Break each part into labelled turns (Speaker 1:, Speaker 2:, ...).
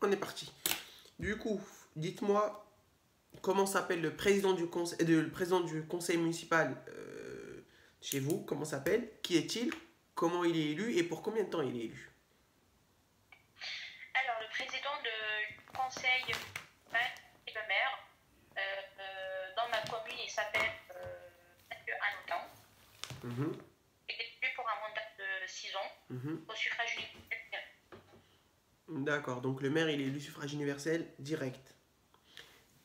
Speaker 1: on est parti. Du coup, dites-moi comment s'appelle le président du conseil municipal chez vous, comment s'appelle, qui est-il, comment il est élu et pour combien de temps il est élu.
Speaker 2: Alors, le président du conseil municipal et le maire, dans ma commune, il s'appelle Mathieu Hanotin. Il est élu pour un mandat de 6 ans au suffrage universel.
Speaker 1: D'accord, donc le maire il est élu suffrage universel direct.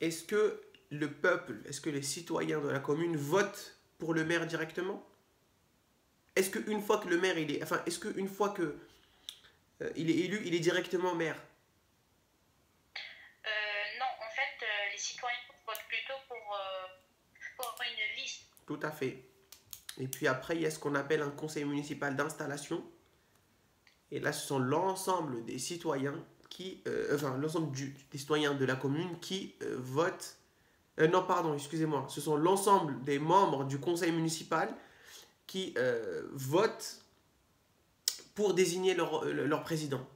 Speaker 1: Est-ce que le peuple, est-ce que les citoyens de la commune votent pour le maire directement? Est-ce qu'une fois que le maire il est, enfin, est-ce qu'une fois que il est élu, il est directement maire?
Speaker 2: Non, en fait, les citoyens votent plutôt pour une liste.
Speaker 1: Tout à fait. Et puis après, il y a ce qu'on appelle un conseil municipal d'installation. Et là, ce sont l'ensemble des citoyens qui, enfin, l'ensemble des citoyens de la commune qui votent. Non, pardon, excusez-moi. Ce sont l'ensemble des membres du conseil municipal qui votent pour désigner leur président.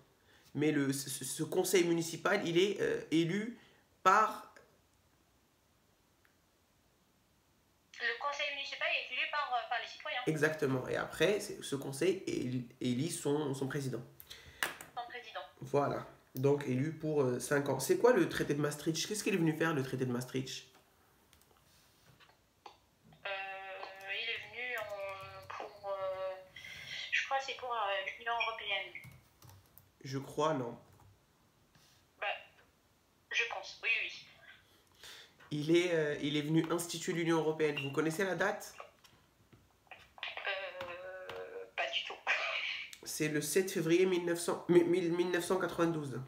Speaker 1: Mais ce conseil municipal, il est élu par...
Speaker 2: Le conseil municipal est élu par les citoyens.
Speaker 1: Exactement. Et après, ce conseil élit son président.
Speaker 2: Son président.
Speaker 1: Voilà. Donc élu pour 5 ans. C'est quoi le traité de Maastricht? Qu'est-ce qu'il est venu faire, le traité de Maastricht?
Speaker 2: Il est venu pour... je crois que c'est pour l'Union européenne.
Speaker 1: Je crois, non.
Speaker 2: Bah, je pense, oui, oui.
Speaker 1: Il est venu instituer l'Union européenne. Vous connaissez la date?
Speaker 2: Pas du tout.
Speaker 1: C'est le 7 février 1992.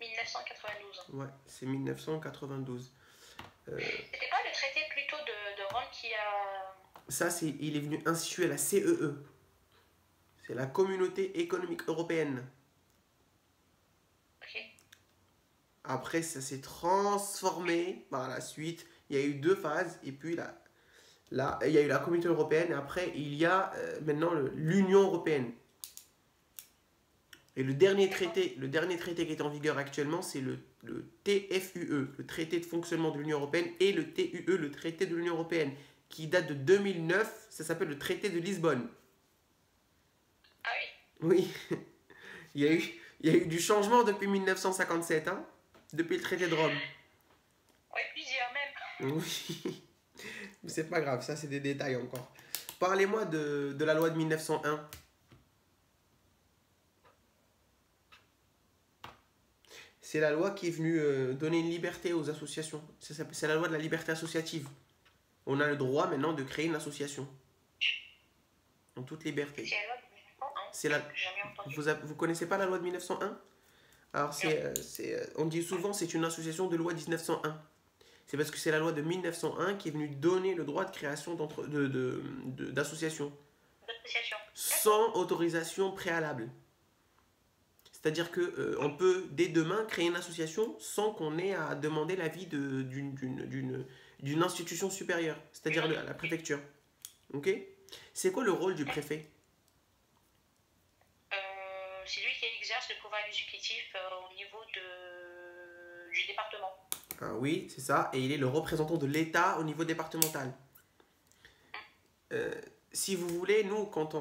Speaker 2: 1992.
Speaker 1: Ouais, c'est 1992.
Speaker 2: C'était pas le traité plutôt de Rome qui a...
Speaker 1: Ça, il est venu instituer la CEE. C'est la Communauté économique européenne.
Speaker 2: Ok.
Speaker 1: Après, ça s'est transformé par la suite. Il y a eu 2 phases. Et puis là, il y a eu la Communauté européenne. Et après, il y a maintenant l'Union européenne. Et le dernier traité qui est en vigueur actuellement, c'est le TFUE, le traité de fonctionnement de l'Union européenne, et le TUE, le traité de l'Union européenne, qui date de 2009. Ça s'appelle le traité de Lisbonne.
Speaker 2: Ah oui.
Speaker 1: Oui. il y a eu du changement depuis 1957, hein, depuis le traité de Rome.
Speaker 2: Oui, plusieurs même.
Speaker 1: Oui. Mais c'est pas grave, ça c'est des détails encore. Parlez-moi de la loi de 1901. C'est la loi qui est venue donner une liberté aux associations. C'est la loi de la liberté associative. On a le droit maintenant de créer une association. En toute liberté.
Speaker 2: C'est la loi de 1901.
Speaker 1: C'est la... Vous connaissez pas la loi de 1901? Alors on dit souvent c'est une association de loi 1901. C'est parce que c'est la loi de 1901 qui est venue donner le droit de création d'associations. Sans autorisation préalable. C'est-à-dire qu'on peut dès demain créer une association sans qu'on ait à demander l'avis d'une institution supérieure, c'est-à-dire la préfecture. Ok? C'est quoi le rôle du préfet?
Speaker 2: C'est lui qui exerce le pouvoir exécutif au niveau du département.
Speaker 1: Ah oui, c'est ça. Et il est le représentant de l'État au niveau départemental. Si vous voulez, nous, quand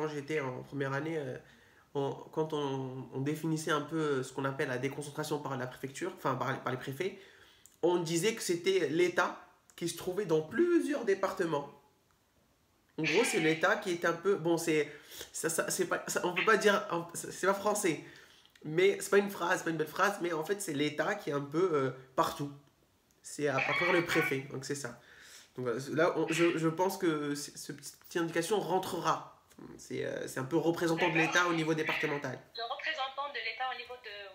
Speaker 1: j'étais en première année, quand on définissait un peu ce qu'on appelle la déconcentration par la préfecture, enfin par les préfets, on disait que c'était l'État qui se trouvait dans plusieurs départements. En gros, c'est l'État qui est un peu... Bon, on peut pas dire... C'est pas français. Mais c'est pas une phrase, pas une belle phrase, mais en fait, c'est l'État qui est un peu partout. C'est à partir le préfet, donc c'est ça. Donc là, je pense que cette petite indication rentrera. C'est un peu représentant de l'État au niveau départemental.
Speaker 2: Le représentant de l'État au niveau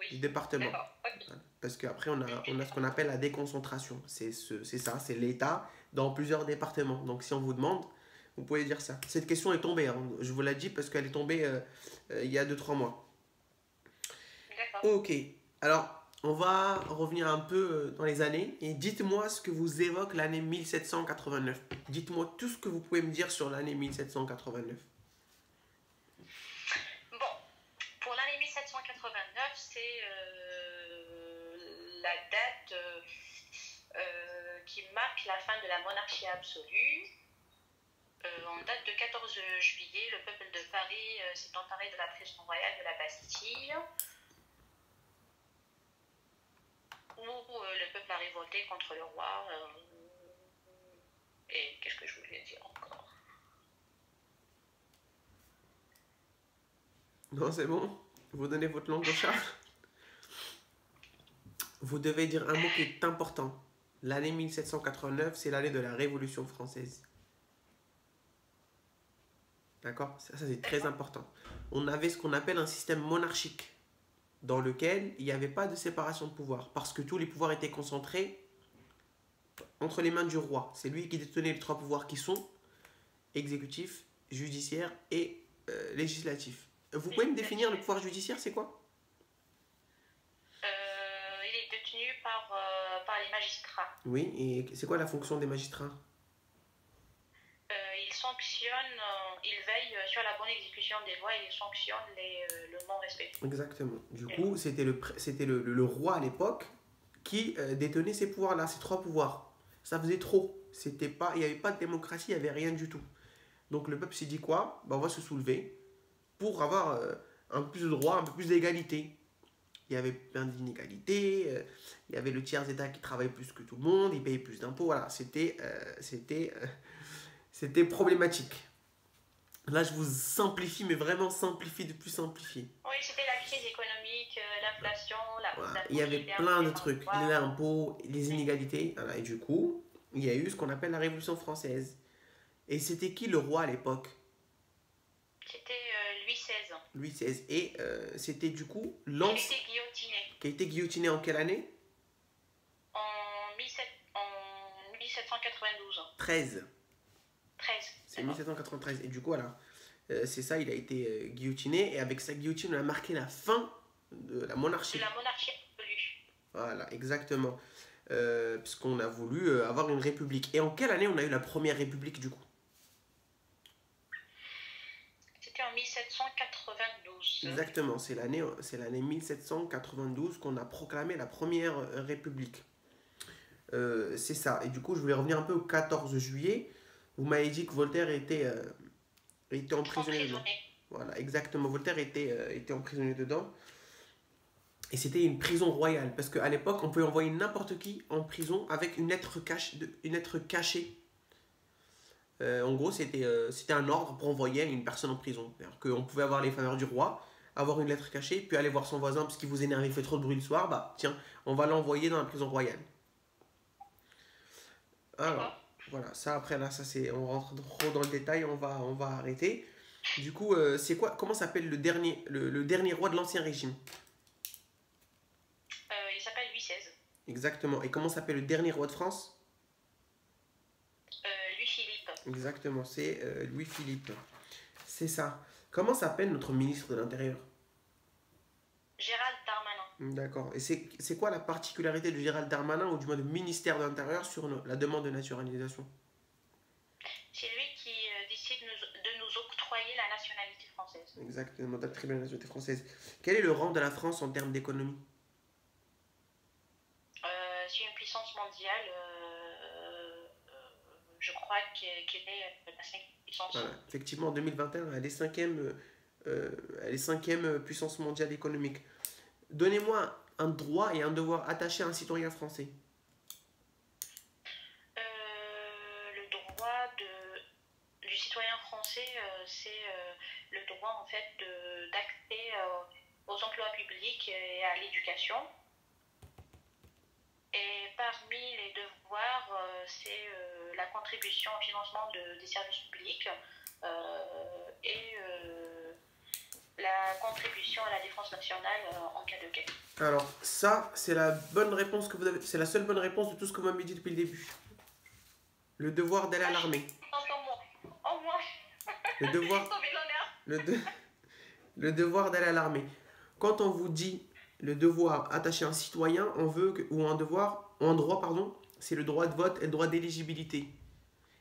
Speaker 2: du
Speaker 1: département.
Speaker 2: Okay.
Speaker 1: Parce qu'après, on a ce qu'on appelle la déconcentration. C'est ça, c'est l'État dans plusieurs départements. Donc si on vous demande, vous pouvez dire ça. Cette question est tombée, hein. Je vous l'ai dit parce qu'elle est tombée il y a 2-3 mois.
Speaker 2: D'accord.
Speaker 1: Ok, alors on va revenir un peu dans les années et dites-moi ce que vous évoque l'année 1789. Dites-moi tout ce que vous pouvez me dire sur l'année 1789.
Speaker 2: Bon, pour l'année c'est la date qui marque la fin de la monarchie absolue. En date de 14 juillet, le peuple de Paris s'est emparé de la prison royale de la Bastille, où le peuple a révolté contre le roi. Et qu'est-ce que je voulais dire encore?
Speaker 1: Non, c'est bon. Vous donnez votre langue au chat. Vous devez dire un mot qui est important. L'année 1789, c'est l'année de la Révolution française. D'accord? Ça c'est très important. On avait ce qu'on appelle un système monarchique, dans lequel il n'y avait pas de séparation de pouvoir, parce que tous les pouvoirs étaient concentrés entre les mains du roi. C'est lui qui détenait les trois pouvoirs qui sont exécutif, judiciaire et législatif. Vous pouvez me définir le pouvoir judiciaire, c'est quoi?
Speaker 2: Il est détenu par les magistrats.
Speaker 1: Oui, et c'est quoi la fonction des magistrats?
Speaker 2: Ils sanctionnent, ils veillent sur la bonne exécution des lois et ils sanctionnent le non-respect.
Speaker 1: Exactement. Du coup, c'était le roi à l'époque qui détenait ces pouvoirs-là, ces trois pouvoirs. Ça faisait trop. Il n'y avait pas de démocratie, il n'y avait rien du tout. Donc le peuple s'est dit quoi? On va se soulever pour avoir un peu plus de droits, un peu plus d'égalité. Il y avait plein d'inégalités, il y avait le tiers état qui travaillait plus que tout le monde, il payait plus d'impôts, voilà, c'était problématique. Là, je vous simplifie, mais vraiment simplifie de plus simplifier.
Speaker 2: Oui, c'était la crise économique, l'inflation,
Speaker 1: voilà. Il y avait plein de trucs, l'impôt, les inégalités, voilà. Et du coup, il y a eu ce qu'on appelle la Révolution française. Et c'était qui le roi à l'époque?
Speaker 2: C'était Louis XVI.
Speaker 1: Louis XVI. Et c'était du coup
Speaker 2: qui a été guillotiné.
Speaker 1: Qui a été guillotiné en quelle année?
Speaker 2: En 1792.
Speaker 1: 13.
Speaker 2: C'est
Speaker 1: 1793. Et du coup, voilà, c'est ça, il a été guillotiné. Et avec sa guillotine, on a marqué la fin de la monarchie.
Speaker 2: De la monarchie absolue.
Speaker 1: Voilà, exactement. Puisqu'on a voulu avoir une république. Et en quelle année on a eu la première république, du coup?
Speaker 2: C'était en 1792.
Speaker 1: Exactement, c'est l'année 1792 qu'on a proclamé la première république. C'est ça. Et du coup, je voulais revenir un peu au 14 juillet. Vous m'avez dit que Voltaire était emprisonné dedans. Voilà, exactement. Voltaire était emprisonné dedans. Et c'était une prison royale. Parce qu'à l'époque, on pouvait envoyer n'importe qui en prison avec une lettre cachée. En gros, c'était un ordre pour envoyer une personne en prison. C'est-à-dire qu'on pouvait avoir les faveurs du roi, avoir une lettre cachée, puis aller voir son voisin parce qu'il vous énerve, il fait trop de bruit le soir. Bah, tiens, on va l'envoyer dans la prison royale. Alors, voilà, ça après là, on rentre trop dans le détail, on va arrêter. Du coup, c'est quoi? Comment s'appelle le dernier roi de l'Ancien Régime?
Speaker 2: Il s'appelle Louis XVI.
Speaker 1: Exactement. Et comment s'appelle le dernier roi de France?
Speaker 2: Louis-Philippe.
Speaker 1: Exactement, c'est Louis-Philippe. C'est ça. Comment s'appelle notre ministre de l'Intérieur?
Speaker 2: Gérald Darmanin.
Speaker 1: D'accord. Et c'est quoi la particularité de Gérald Darmanin, ou du moins du ministère de l'Intérieur, sur la demande de naturalisation?
Speaker 2: C'est lui qui décide de nous octroyer la nationalité française.
Speaker 1: Exactement, d'attribuer la nationalité française. Quel est le rang de la France en termes d'économie?
Speaker 2: C'est une puissance mondiale. Je crois qu'elle est la 5e puissance.
Speaker 1: Voilà. Effectivement, en 2021, elle est cinquième puissance mondiale économique. Donnez-moi un droit et un devoir attachés à un citoyen français.
Speaker 2: Le droit du citoyen français, c'est le droit en fait d'accès aux emplois publics et à l'éducation. Et parmi les devoirs, c'est la contribution au financement des services publics et la contribution à la défense nationale en cas de guerre.
Speaker 1: Alors ça, c'est la bonne réponse que vous avez. C'est la seule bonne réponse de tout ce que vous m'avez dit depuis le début. Le devoir d'aller à l'armée.
Speaker 2: Au moins.
Speaker 1: Le devoir. Le devoir d'aller à l'armée. Quand on vous dit le devoir attaché à un citoyen, on veut ou un droit, pardon, c'est le droit de vote et le droit d'éligibilité.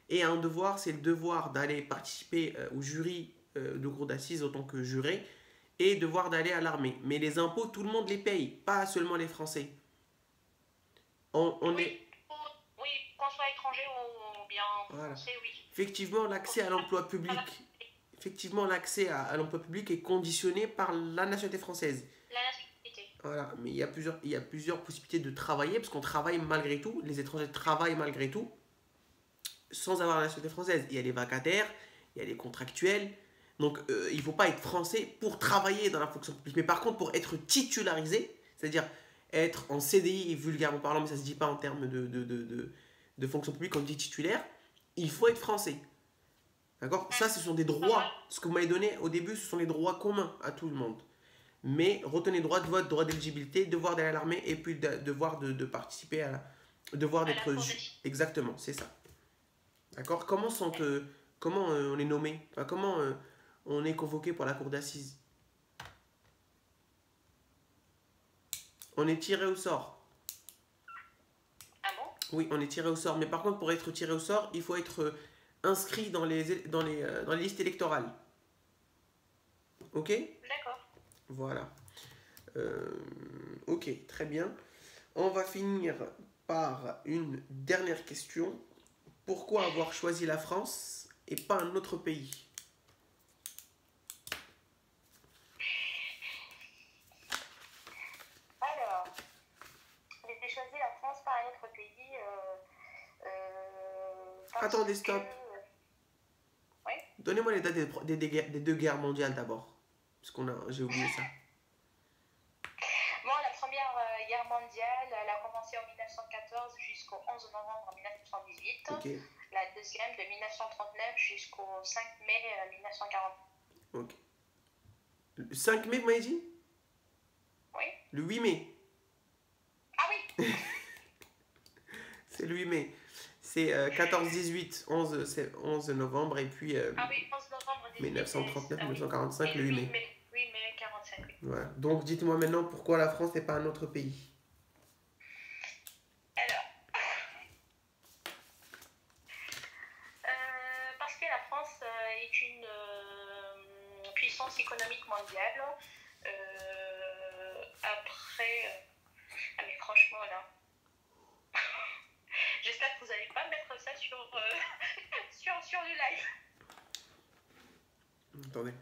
Speaker 1: Et un devoir, c'est le devoir d'aller participer au jury de cour d'assises en tant que juré et devoir d'aller à l'armée. Mais les impôts, tout le monde les paye, pas seulement les Français. On
Speaker 2: Oui,
Speaker 1: est...
Speaker 2: oui, qu'on soit étranger ou bien
Speaker 1: Voilà.
Speaker 2: français, oui.
Speaker 1: Effectivement, l'accès à l'emploi public, effectivement, l'accès à l'emploi public est conditionné par la nationalité française.
Speaker 2: La nationalité.
Speaker 1: Voilà, mais il y a plusieurs possibilités de travailler, parce qu'on travaille malgré tout, les étrangers travaillent malgré tout, sans avoir la nationalité française. Il y a les vacataires, il y a les contractuels, donc il ne faut pas être français pour travailler dans la fonction publique. Mais par contre, pour être titularisé, c'est-à-dire être en CDI, vulgairement parlant, mais ça ne se dit pas en termes de fonction publique, on dit titulaire, il faut être français. D'accord? Ça, ce sont des droits. Ce que vous m'avez donné au début, ce sont les droits communs à tout le monde. Mais retenez droit de vote, droit d'éligibilité, devoir d'aller à l'armée et puis devoir de participer à la... Devoir d'être... Exactement, c'est ça. D'accord? Comment on est nommé? Enfin, comment on est convoqué pour la cour d'assises? On est tiré au sort.
Speaker 2: Ah bon?
Speaker 1: Oui, on est tiré au sort. Mais par contre, pour être tiré au sort, il faut être inscrit dans les listes électorales. Ok?
Speaker 2: D'accord.
Speaker 1: Voilà. Ok, très bien. On va finir par une dernière question. Pourquoi avoir choisi la France et pas un autre pays?
Speaker 2: Alors, j'ai choisi la France par un autre pays.
Speaker 1: Attendez, stop.
Speaker 2: Oui.
Speaker 1: Donnez-moi les dates des deux guerres mondiales d'abord. Parce j'ai oublié ça.
Speaker 2: Bon, la première guerre mondiale, elle a commencé en 1914 jusqu'au 11 novembre 1918.
Speaker 1: Ok.
Speaker 2: La deuxième de 1939 jusqu'au 5 mai 1940.
Speaker 1: Ok. Le 5 mai, vous m'avez dit?
Speaker 2: Oui.
Speaker 1: Le 8 mai.
Speaker 2: Ah oui.
Speaker 1: C'est le 8 mai. C'est 14-18, 11 novembre et puis
Speaker 2: Ah oui, 11 novembre
Speaker 1: 1939,
Speaker 2: ah,
Speaker 1: 1945,
Speaker 2: oui.
Speaker 1: le 8 mai.
Speaker 2: 8 mai 45, oui.
Speaker 1: Voilà. Donc dites-moi maintenant pourquoi la France n'est pas un autre pays.
Speaker 2: Alors, parce que la France est une puissance économique mondiale. Après, ah mais franchement là, j'espère que vous n'allez pas mettre ça sur, sur le live.
Speaker 1: Attendez.